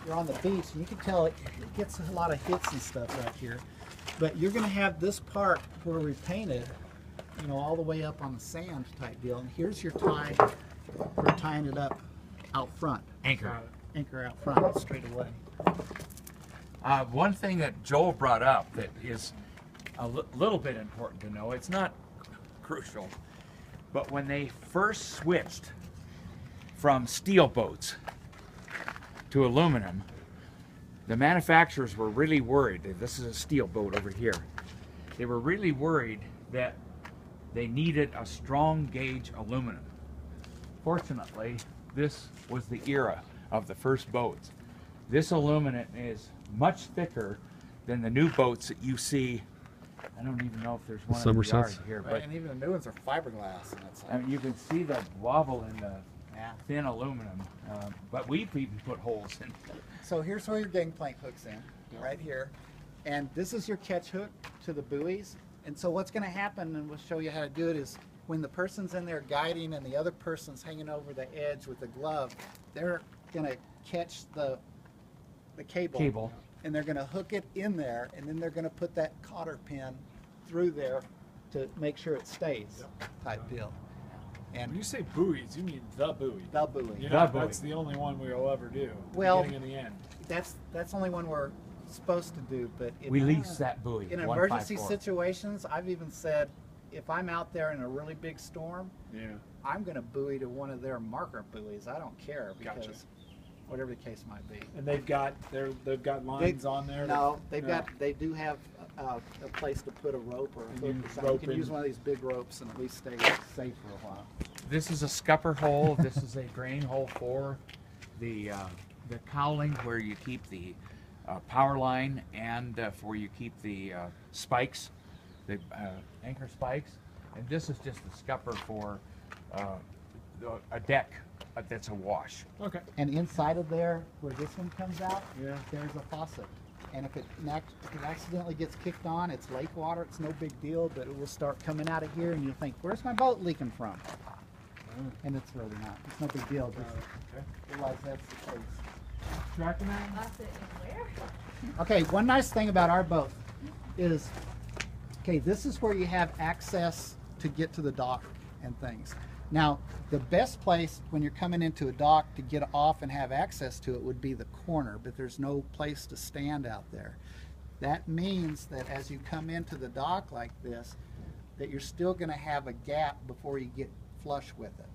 you're on the beach, and you can tell it gets a lot of hits and stuff right here. But you're going to have this part where we painted, you know, all the way up on the sand type deal. And here's your tie. We're tying it up out front. Anchor. Anchor out front, straight away. One thing that Joel brought up that is a little bit important to know, it's not crucial, but when they first switched from steel boats to aluminum, the manufacturers were really worried. This is a steel boat over here. They were really worried that they needed a strong gauge aluminum. Fortunately, this was the era of the first boats. This aluminum is much thicker than the new boats that you see. I don't even know if there's one in the yard here, Right, but and even the new ones are fiberglass. And it's I mean, you can see the wobble in the thin aluminum, but we've even put holes in. So here's where your gangplank hooks in, right here. And this is your catch hook to the buoys. And so what's going to happen, and we'll show you how to do it, is when the person's in there guiding and the other person's hanging over the edge with the glove, they're going to catch the cable, and they're going to hook it in there, and then they're going to put that cotter pin through there to make sure it stays, type deal. And when you say buoys, you mean the buoy. the buoy. Yeah, that's the only one we'll ever do. Well, in the end. That's the only one we're supposed to do, but We lease that buoy. in 154. emergency situations, I've even said, if I'm out there in a really big storm, I'm going to buoy to one of their marker buoys. I don't care, because whatever the case might be. And they've got lines on there. No, they do have a place to put a rope or a hook or something. You can use one of these big ropes and at least stay safe for a while. This is a scupper hole. This is a drain hole for the cowling, where you keep the power line, and where you keep the spikes, the anchor spikes. And this is just a scupper for a deck that's awash. Okay. And inside of there, where this one comes out, there's a faucet. And if it accidentally gets kicked on, it's lake water, it's no big deal, but it will start coming out of here, and you'll think, where's my boat leaking from? And it's really not. It's no big deal. Just realize that's the case. Tracking that? That's it. Where? Okay, one nice thing about our boat is, okay, this is where you have access to get to the dock and things. Now, the best place when you're coming into a dock to get off and have access to it would be the corner, but there's no place to stand out there. That means that as you come into the dock like this, that you're still going to have a gap before you get flush with it.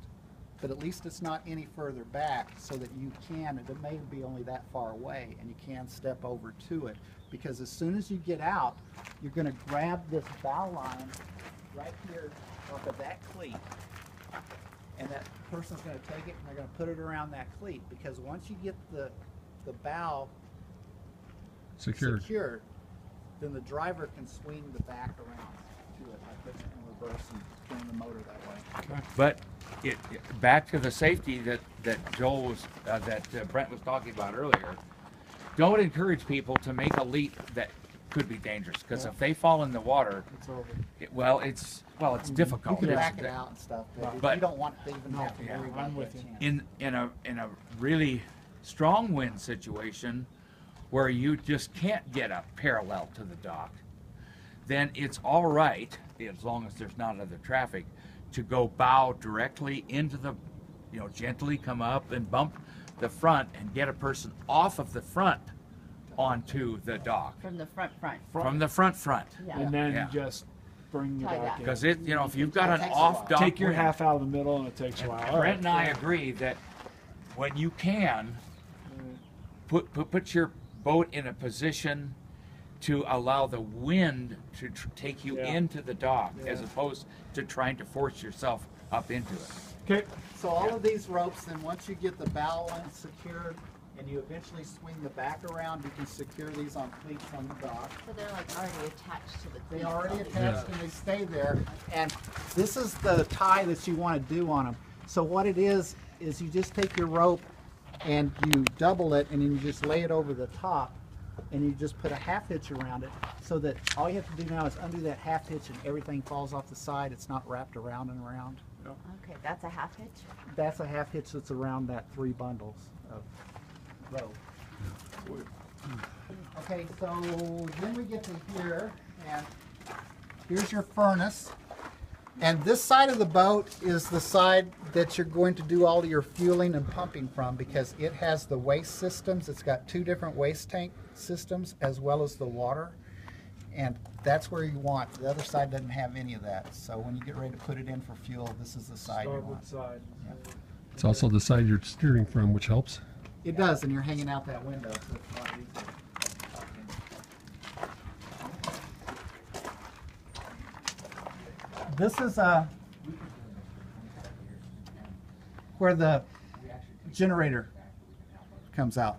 But at least it's not any further back, so that you can, it may be only that far away, and you can step over to it. Because as soon as you get out, you're going to grab this bow line right here off of that cleat, and that person's going to take it and they're going to put it around that cleat. Because once you get the bow secured, then the driver can swing the back around to it, like this, in reverse, and turn the motor that way. But back to the safety that Joel was Brent was talking about earlier. Don't encourage people to make a leap that could be dangerous, because if they fall in the water, It's over. it's difficult. You can It's- back it out and stuff, but- you don't want to even have to worry about I'm with that you. chance. in a really strong wind situation where you just can't get up parallel to the dock, then it's all right, as long as there's not other traffic, to go bow directly into the, gently come up and bump the front and get a person off of the front onto the dock. From the front. From the front. Yeah. And then Yeah. just bring you Tie back that. in. Because if you've got That an takes a while. off dock Take your wind, half out of the middle, and it takes a while. Brent and I agree that when you can, put your boat in a position to allow the wind to take you into the dock, as opposed to trying to force yourself up into it. Okay. So all of these ropes, then once you get the bow line secured and you eventually swing the back around, you can secure these on cleats on the dock. So they're like already attached to the They cleats. already attached and they stay there. And this is the tie that you want to do on them. So what it is you just take your rope and you double it, and then you just lay it over the top, and you just put a half hitch around it, so that all you have to do now is undo that half hitch and everything falls off the side. It's not wrapped around and around. Okay, that's a half hitch. That's a half hitch that's around that 3 bundles of rope. Okay, so then we get to here, and here's your furnace. And this side of the boat is the side that you're going to do all of your fueling and pumping from, because it has the waste systems. It's got 2 different waste tank systems as well as the water. And that's where you want. The other side doesn't have any of that. So when you get ready to put it in for fuel, this is the side you Starboard want. side. It's also the side you're steering from, which helps. It does, and you're hanging out that window, so it's a lot easier. This is where the generator comes out,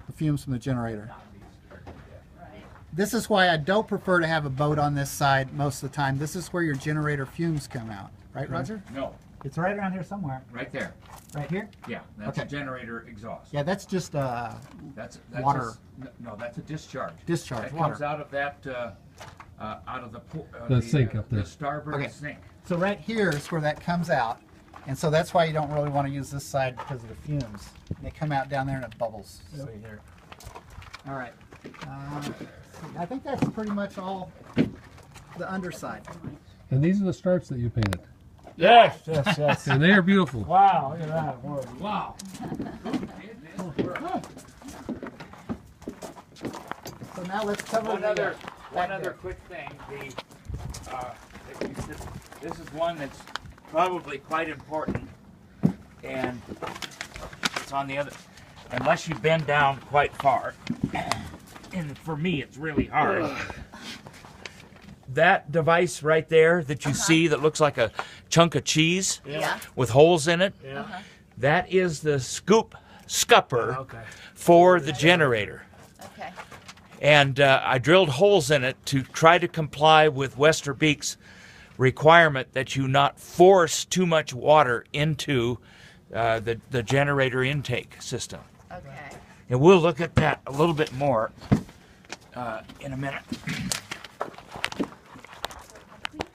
the fumes from the generator. This is why I don't prefer to have a boat on this side most of the time. This is where your generator fumes come out. Right, Roger? No, It's right around here somewhere. right there. Right here? Yeah, that's Okay. a generator exhaust. Yeah, that's just That's water. No, that's a discharge. Discharge, That water. comes out of that, out of the The sink up there. The starboard Okay. sink. So right here is where that comes out. And so that's why you don't really want to use this side, because of the fumes. They come out down there and it bubbles. Yep. See here. All right. I think that's pretty much all the underside. And these are the stripes that you painted. Yes, yes, yes. And they are beautiful. Wow, look at that. Boy. Wow. So now let's cover One the, other deck. quick thing. This is one that's probably quite important, and it's on the other. Unless you bend down quite far, and for me, it's really hard. That device right there that you see that looks like a chunk of cheese Yeah. with holes in it, Yeah. that is the scupper Okay. for the generator. Okay. And I drilled holes in it to try to comply with Wester Beek's requirement that you not force too much water into the generator intake system. Okay. And we'll look at that a little bit more in a minute.